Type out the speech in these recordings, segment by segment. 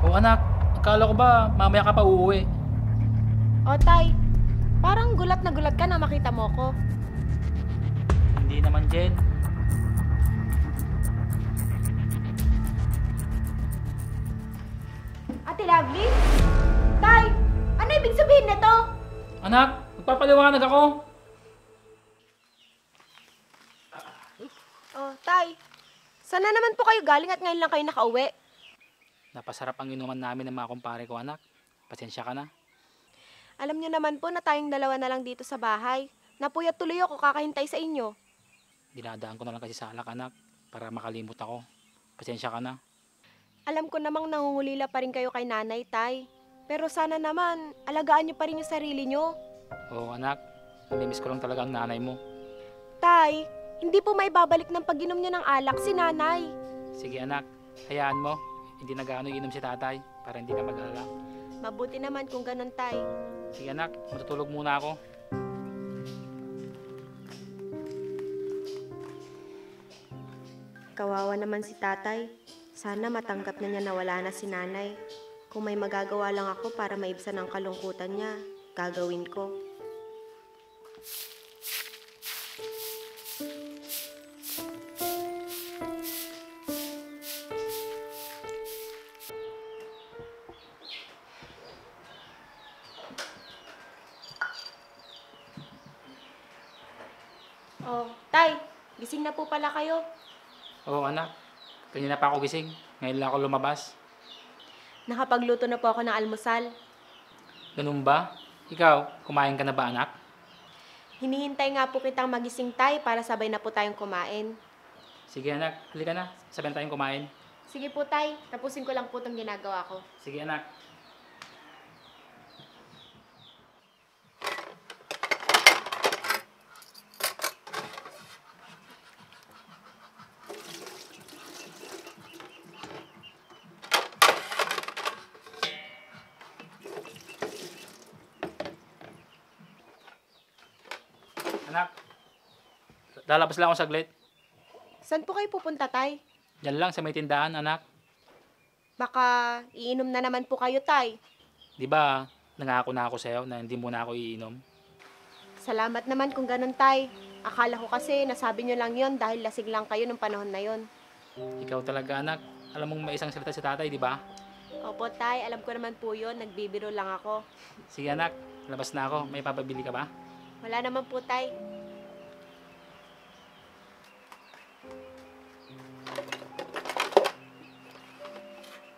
O anak, akala ko ba mamaya ka pa uuwi? O tay, parang gulat na gulat ka na makita mo ko. Hindi naman, Jen. Ate Lovely? Tay, ano ibig sabihin nito? Anak, magpapaliwanag ako. Oh, tay, sana naman po kayo galing at ngayon lang kayo nakauwi. Napasarap ang inuman namin ng mga kumpare ko, anak. Pasensya ka na. Alam niyo naman po na tayong dalawa na lang dito sa bahay. Napuyat tuloy ako kakahintay sa inyo. Dinadaan ko na lang kasi sa alak, anak, para makalimot ako. Pasensya ka na. Alam ko namang nangungulila pa rin kayo kay nanay, tay. Pero sana naman, alagaan niyo pa rin yung sarili niyo. Oo, anak. Namimiss ko lang talaga ang nanay mo. Tay, hindi po maibabalik ng pag-inom niyo ng alak si nanay. Sige, anak. Hayaan mo. Hindi na gaano inom si tatay para hindi ka mag-alala. Mabuti naman kung ganun, tay. Sige, anak. Matutulog muna ako. Kawawa naman si tatay. Sana matanggap na niya na wala na si nanay. Kung may magagawa lang ako para maibsan ang kalungkutan niya, gagawin ko. Oh, tay, gising na po pala kayo. Oo, anak. Kanina pa ako gising. Ngayon lang ako lumabas. Nakapagluto na po ako ng almusal. Ganun ba? Ikaw, kumain ka na ba, anak? Hinihintay nga po kitang magising, tay, para sabay na po tayong kumain. Sige, anak. Halika na. Sabihan tayong kumain. Sige po, tay. Tapusin ko lang po itong ginagawa ko. Sige, anak. Anak, lalabas lang ako saglit. Saan po kayo pupunta, tay? Diyan lang sa may tindahan, anak. Baka iinom na naman po kayo, tay. Di ba, nangako na ako sa'yo na hindi muna ako iinom. Salamat naman kung ganun, tay. Akala ko kasi nasabi nyo lang yon dahil lasing lang kayo nung panahon na yon. Ikaw talaga, anak. Alam mong may isang salita si tatay, di ba? Opo, tay. Alam ko naman po yun. Nagbibiro lang ako. Sige, anak. Labas na ako. May papabili ka ba? Wala naman po, tay.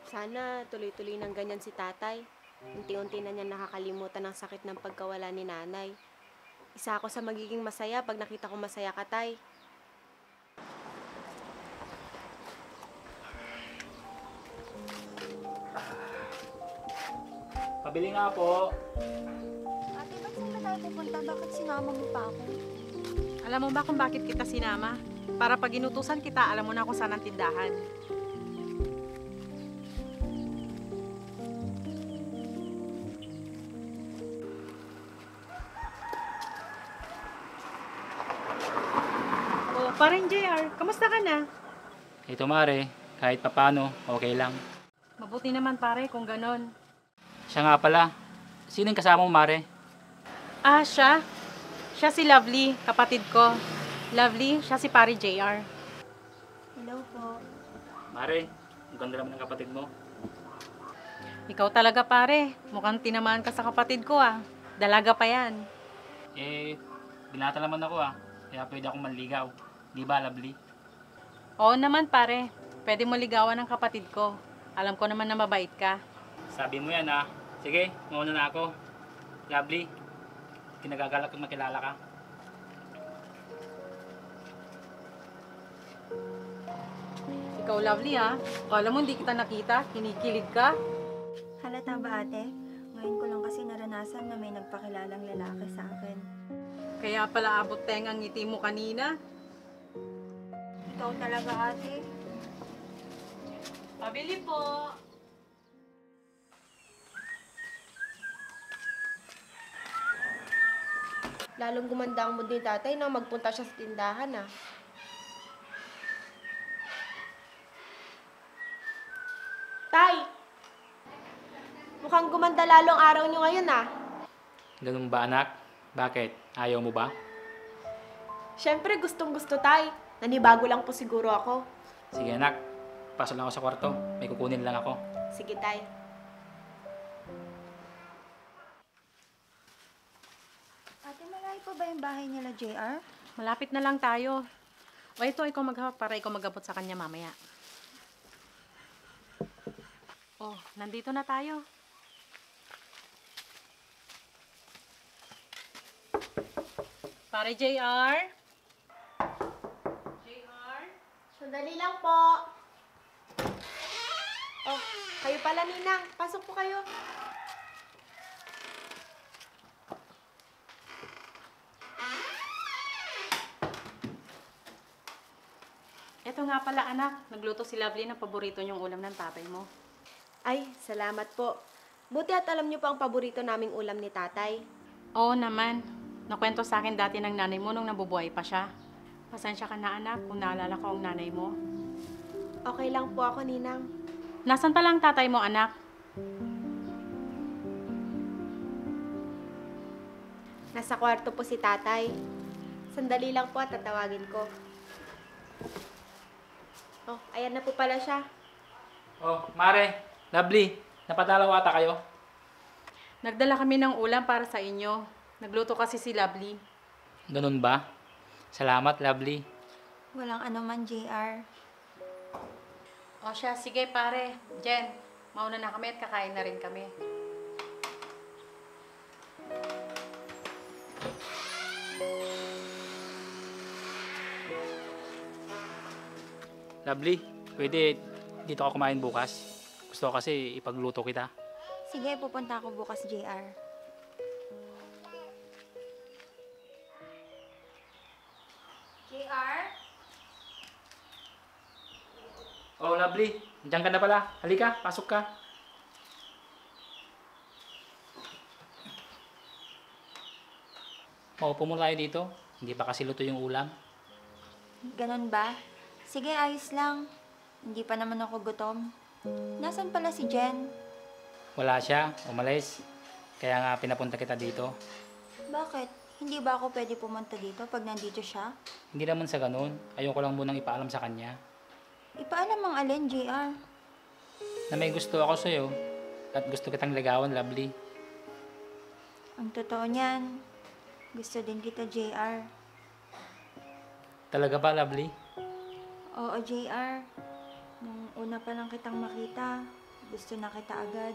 Sana tuloy-tuloy ng ganyan si tatay. Unti-unti na niya nakakalimutan ng sakit ng pagkawala ni nanay. Isa ako sa magiging masaya pag nakita ko masaya ka, tay. Pabili nga po. Ate, ba't saan ba tayo pupunta? Bakit sinama mo pa ako? Alam mo ba kung bakit kita sinama? Para pag inutusan kita, alam mo na kung saan ang tindahan. Oh, parin JR, kamusta ka na? Ito, Mare. Kahit papano, okay lang. Mabuti naman pare kung ganon. Siya nga pala. Sino yung kasama mo, Mare? Ah, siya? Siya si Lovely, kapatid ko. Lovely, siya si pare JR. Hello po. Mare, ang ganda naman ng kapatid mo. Ikaw talaga pare, mukhang tinamaan ka sa kapatid ko ah. Dalaga pa yan. Binata naman ako Kaya pwede akong manligaw. Di ba, Lovely? Oo naman pare, pwede mo ligawan ng kapatid ko. Alam ko naman na mabait ka. Sabi mo yan, Sige, mauna na ako. Lovely, kinagagalak kung makilala ka. Ikaw Lovely ah. Akala mo hindi kita nakita, kinikilig ka. Halata ba ate? Ngayon ko lang kasi naranasan na may nagpakilalang lalaki sa akin. Kaya pala abot tengang ngiti mo kanina. Ikaw talaga ate. Pabili po. Lalong gumanda ang mood ni tatay nang magpunta siya sa tindahan, Tay! Mukhang gumanda lalo ang araw nyo ngayon ah. Ganun ba anak? Bakit? Ayaw mo ba? Siyempre gustong gusto tay. Nanibago lang po siguro ako. Sige anak, pasok lang ako sa kwarto. May kukunin lang ako. Sige tay. Ate, malayo pa ba yung bahay nila, JR? Malapit na lang tayo. O ito, ikaw maghawak para ikaw magabot sa kanya mamaya. Oh, nandito na tayo. Pare JR? JR? Sandali lang po. Oh, kayo pala Ninang. Pasok po kayo. Ito nga pala anak, nagluto si Lovely ng paborito niyong ulam ng tatay mo. Ay, salamat po. Buti at alam niyo po ang paborito naming ulam ni tatay. Oo naman, nakwento sa akin dati ng nanay mo nung nabubuhay pa siya. Pasensya ka na anak kung naalala ko ang nanay mo. Okay lang po ako, Ninang. Nasaan pala ang tatay mo anak? Nasa kwarto po si tatay. Sandali lang po at tatawagin ko. Oh, ayan na po pala siya. Oh, Mare, Lovely, napadalaw ata kayo? Nagdala kami ng ulam para sa inyo. Nagluto kasi si Lovely. Ganun ba? Salamat, Lovely. Walang anuman, JR. O siya, sige pare. Jen, mauna na kami at kakain na rin kami. Lovely, pwede dito ako kumain bukas. Gusto ko kasi ipagluto kita. Sige, pupunta ako bukas, JR. JR? Oh, Lovely, nandiyan ka na pala. Halika, pasok ka. Maupo mo tayo dito. Hindi pa kasi luto yung ulam. Ganon ba? Sige, ayos lang. Hindi pa naman ako gutom. Nasaan pala si Jen? Wala siya, umalis. Kaya nga pinapunta kita dito. Bakit? Hindi ba ako pwede pumunta dito pag nandito siya? Hindi naman sa ganun. Ayoko lang munang ipaalam sa kanya Ipaalam ang alin, JR. na may gusto ako sa'yo at gusto kitang ligawan, Lovely. Ang totoo niyan, gusto din kita, JR. Talaga ba, Lovely? Oo, JR. Nung una pa lang kitang makita, gusto na kita agad.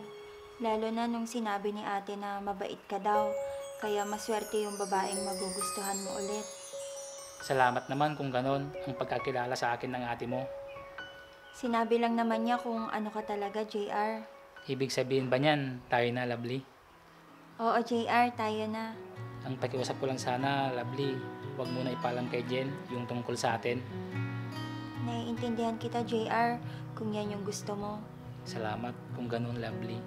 Lalo na nung sinabi ni ate na mabait ka daw, kaya maswerte yung babaeng magugustuhan mo ulit. Salamat naman kung ganon ang pagkakilala sa akin ng ate mo. Sinabi lang naman niya kung ano ka talaga, JR. Ibig sabihin ba niyan, tayo na, Lovely? Oo, JR, tayo na. Ang pakiusap ko lang sana, Lovely, huwag mo na ipaalam kay Jen yung tungkol sa atin. Naiintindihan kita, JR, kung yan yung gusto mo. Salamat kung ganon, Lovely.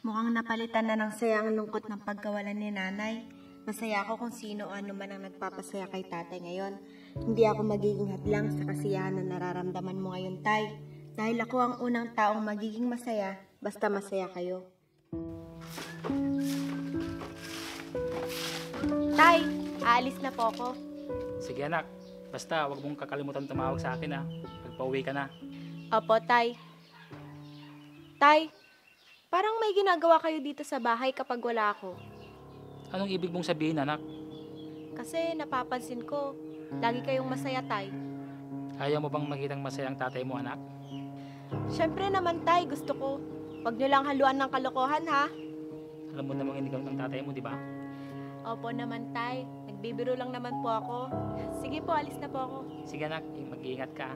Mukhang napalitan na ng saya ang lungkot ng pagkawalan ni nanay. Masaya ako kung sino o ano man ang nagpapasaya kay tatay ngayon. Hindi ako magiging hadlang sa kasiyahan na nararamdaman mo ngayon, tay. Dahil ako ang unang taong magiging masaya, basta masaya kayo. Tay, aalis na po ako. Sige anak, basta huwag mong kakalimutan tumawag sa akin pag pauwi ka na. Opo, tay. Tay, parang may ginagawa kayo dito sa bahay kapag wala ako. Anong ibig mong sabihin, anak? Kasi napapansin ko, lagi kayong masaya, tay. Ayaw mo bang makitang masayang tatay mo, anak? Siyempre naman, tay, gusto ko. Huwag niyo lang haluan ng kalokohan, ha? Alam mo namang hindi ka ng tatay mo, di ba? Opo naman, tay. Nagbibiro lang naman po ako. Sige po, alis na po ako. Sige anak, mag-iingat ka.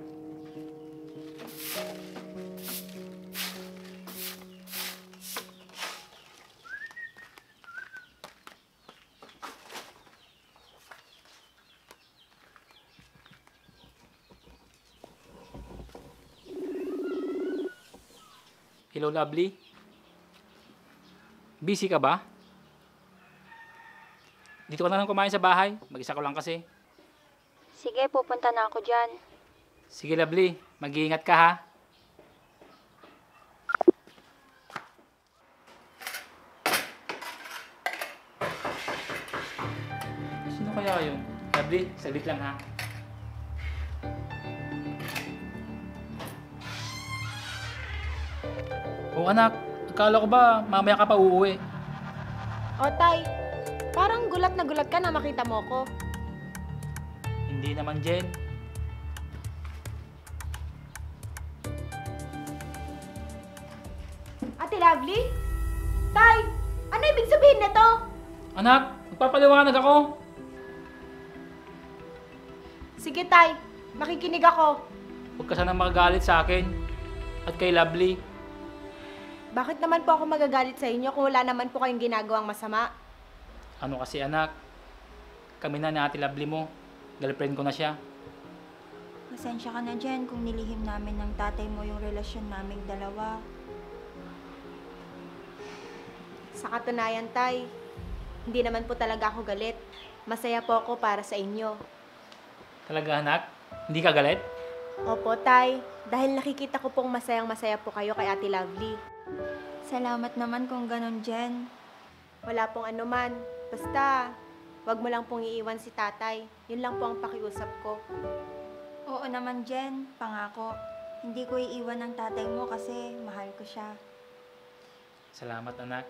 Hello, Lovely. Busy ka ba? dito ka na lang kumain sa bahay. Mag-isa ko lang kasi. Sige, pupunta na ako dyan. Sige, Lovely. Mag-iingat ka ha. Sino kaya yun? Lovely, saglit lang ha. Oh anak, akala ko ba mamaya ka pa uuwi? O tay, parang gulat na gulat ka na makita mo ko. Hindi naman, Jen. Ate Lovely? Tay, ano ibig sabihin nito? Anak, magpapaliwanag ako. Sige tay, makikinig ako. Huwag ka sanang magagalit sa akin at kay Lovely. Bakit naman po ako magagalit sa inyo kung wala naman po kayong ginagawang masama? Ano kasi anak, kami na ni Ate Lovely mo. Girlfriend ko na siya. Pasensya ka na dyan kung nilihim namin ng tatay mo yung relasyon naming dalawa. Sa katunayan tay, hindi naman po talaga ako galit. Masaya po ako para sa inyo. Talaga anak, hindi ka galit? Opo tay, dahil nakikita ko pong masayang-masaya po kayo kay Ate Lovely. Salamat naman kung ganon, Jen. Wala pong anuman. Basta, wag mo lang pong iiwan si tatay. Yun lang po ang pakiusap ko. Oo naman, Jen. Pangako. Hindi ko iiwan ng tatay mo kasi mahal ko siya. Salamat anak.